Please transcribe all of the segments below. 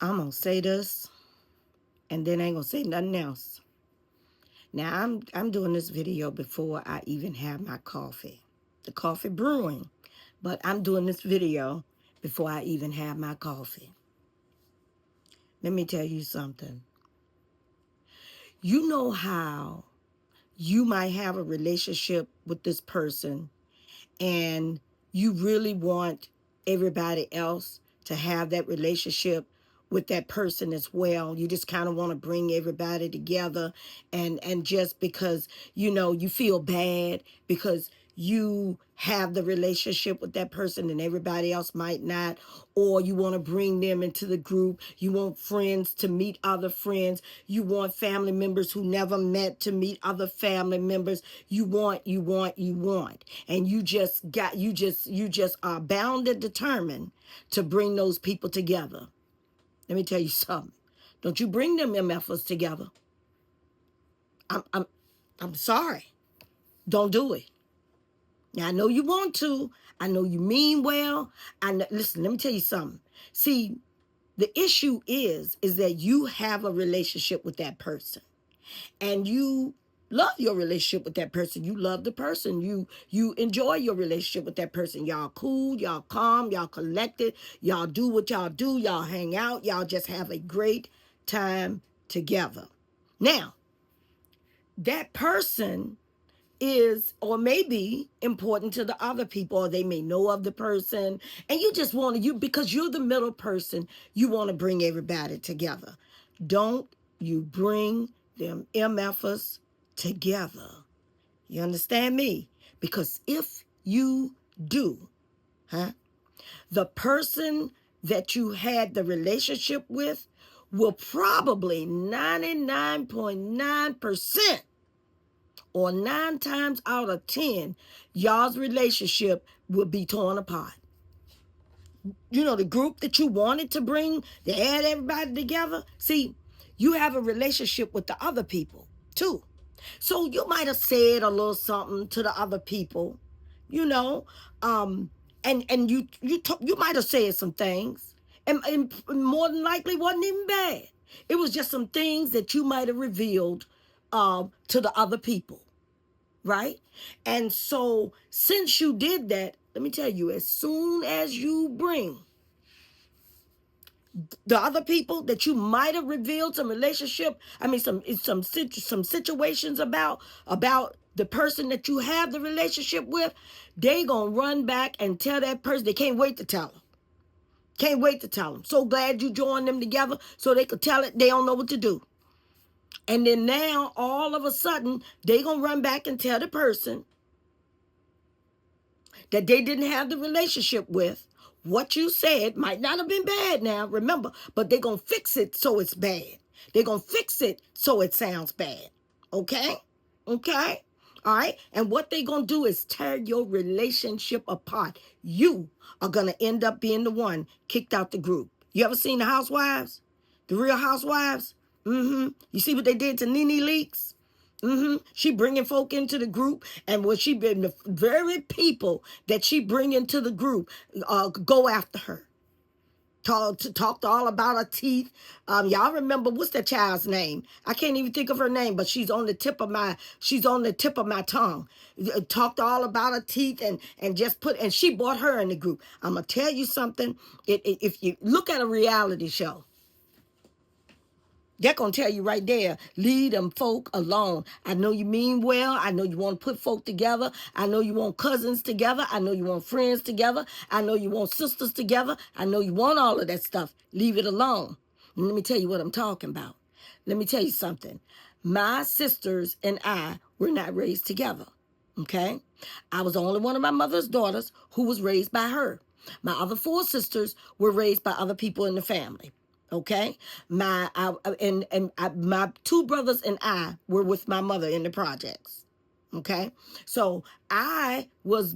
I'm going to say this, and then I ain't going to say nothing else. Now, I'm doing this video before I even have my coffee. The coffee brewing. But I'm doing this video before I even have my coffee. Let me tell you something. You know how you might have a relationship with this person and you really want everybody else to have that relationship with that person as well. You just kind of want to bring everybody together, and just because you feel bad because you have the relationship with that person and everybody else might not, or you want to bring them into the group. You want friends to meet other friends. You want family members who never met to meet other family members. You want, and you just are bound and determined to bring those people together. Let me tell you something. Don't you bring them MF'ers together. I'm sorry. Don't do it. Now, I know you want to. I know you mean well. Listen, let me tell you something. See, the issue is that you have a relationship with that person, and you love your relationship with that person. You love the person. You enjoy your relationship with that person. Y'all cool, y'all calm, y'all collected, y'all do what y'all do, y'all hang out, y'all just have a great time together. Now, that person is or may be important to the other people, or they may know of the person, and you just want to, because you're the middle person, you want to bring everybody together. Don't you bring them MF'ers together. You understand me? Because if you do, the person that you had the relationship with will probably 99.9%, or 9 times out of 10, y'all's relationship will be torn apart. The group that you wanted to bring, to add everybody together. See, you have a relationship with the other people too. So you might have said a little something to the other people, and you might have said some things, and more than likely wasn't even bad. It was just some things that you might have revealed to the other people. Right? And so since you did that, let me tell you, as soon as you bring the other people that you might have revealed some relationship, some situations about the person that you have the relationship with, they gonna run back and tell that person. They can't wait to tell them. Can't wait to tell them. So glad you joined them together so they could tell it. They don't know what to do. And then now, all of a sudden, they gonna run back and tell the person that they didn't have the relationship with. What you said might not have been bad now, remember, but they're going to fix it so it's bad. They're going to fix it so it sounds bad. Okay? Okay? All right? And what they're going to do is tear your relationship apart. You are going to end up being the one kicked out the group. You ever seen the Housewives? The Real Housewives? You see what they did to Nene Leakes? She bringing folk into the group, and when she been the very people that she bring into the group, go after her. Talked all about her teeth. Y'all remember what's that child's name? I can't even think of her name, but she's on the tip of my tongue. Talked all about her teeth and she brought her in the group. I'm gonna tell you something. If you look at a reality show, they're going to tell you right there, leave them folk alone. I know you mean well. I know you want to put folk together. I know you want cousins together. I know you want friends together. I know you want sisters together. I know you want all of that stuff. Leave it alone. And let me tell you what I'm talking about. Let me tell you something. My sisters and I were not raised together. Okay? I was the only one of my mother's daughters who was raised by her. My other 4 sisters were raised by other people in the family. Okay, my 2 brothers and I were with my mother in the projects. Okay, so I was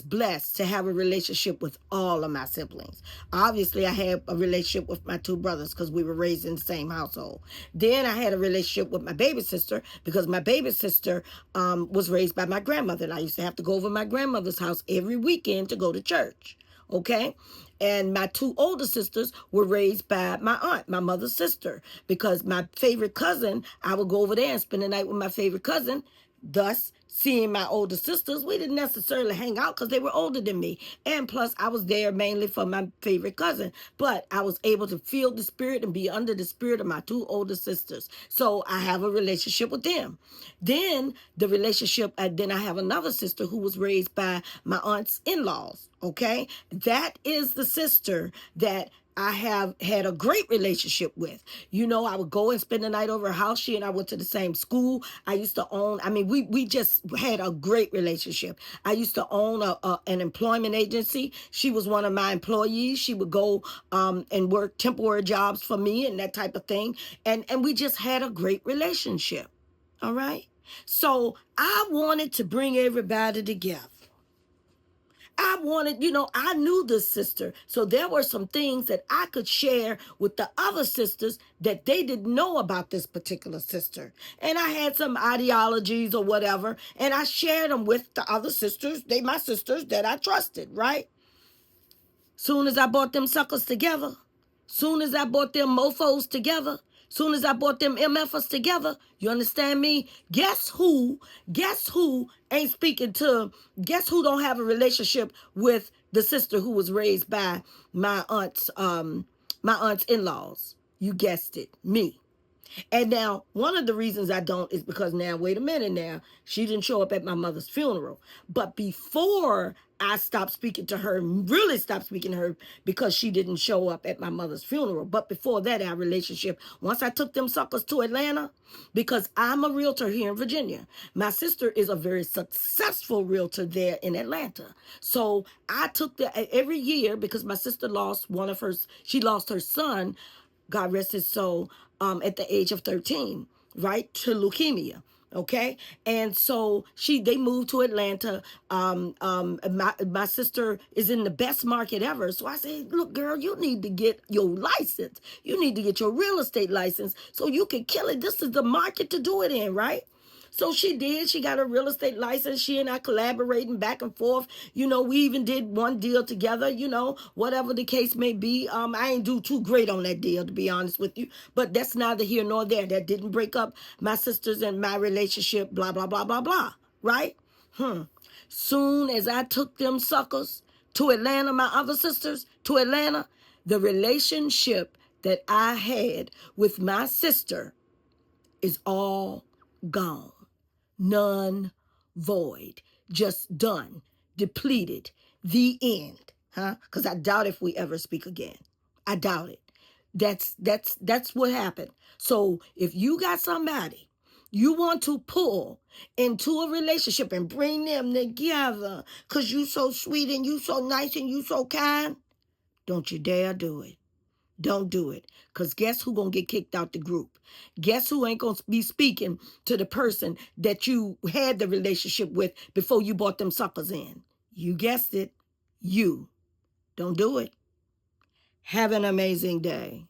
blessed to have a relationship with all of my siblings. Obviously, I had a relationship with my 2 brothers because we were raised in the same household. Then I had a relationship with my baby sister because my baby sister was raised by my grandmother, and I used to have to go over my grandmother's house every weekend to go to church. Okay. And my two older sisters were raised by my aunt, my mother's sister, because my favorite cousin, I would go over there and spend the night with my favorite cousin. Thus, seeing my older sisters, we didn't necessarily hang out because they were older than me. And plus, I was there mainly for my favorite cousin. But I was able to feel the spirit and be under the spirit of my two older sisters. So I have a relationship with them. Then the relationship, then I have another sister who was raised by my aunt's in-laws. Okay. That is the sister that I have had a great relationship with. You know, I would go and spend the night over her house. She and I went to the same school. I used to own, I mean, we just had a great relationship. I used to own an employment agency. She was one of my employees. She would go and work temporary jobs for me and that type of thing. And we just had a great relationship. All right. So I wanted to bring everybody together. I wanted, I knew this sister. So there were some things that I could share with the other sisters that they didn't know about this particular sister. And I had some ideologies or whatever, and I shared them with the other sisters. They my sisters that I trusted, right? Soon as I brought them suckers together, soon as I brought them mofos together, soon as I brought them MF'ers together, you understand me? Guess who ain't speaking to, guess who don't have a relationship with the sister who was raised by my aunt's in-laws? You guessed it, me. And now, one of the reasons I don't is because now, wait a minute now, she didn't show up at my mother's funeral. But before I stopped speaking to her, really stopped speaking to her because she didn't show up at my mother's funeral. But before that, our relationship, once I took them suckers to Atlanta, because I'm a realtor here in Virginia. My sister is a very successful realtor there in Atlanta. So I took every year because my sister lost she lost her son, God rest his soul, at the age of 13, right, to leukemia. Okay, and so they moved to Atlanta. My sister is in the best market ever. So I said, look, girl, you need to get your license. You need to get your real estate license so you can kill it. This is the market to do it in, right? So she did. She got a real estate license. She and I collaborating back and forth. We even did one deal together, whatever the case may be. I ain't do too great on that deal, to be honest with you. But that's neither here nor there. That didn't break up my sisters and my relationship, blah, blah, blah, blah, blah. Right? Soon as I took them suckers to Atlanta, my other sisters to Atlanta, the relationship that I had with my sister is all gone. None, void, just done, depleted, the end, because I doubt if we ever speak again. I doubt it. That's what happened. So if you got somebody you want to pull into a relationship and bring them together because you so sweet and you so nice and you so kind, don't you dare do it. Don't do it. Because guess who gonna get kicked out the group? Guess who ain't gonna be speaking to the person that you had the relationship with before you brought them suckers in? You guessed it. You. Don't do it. Have an amazing day.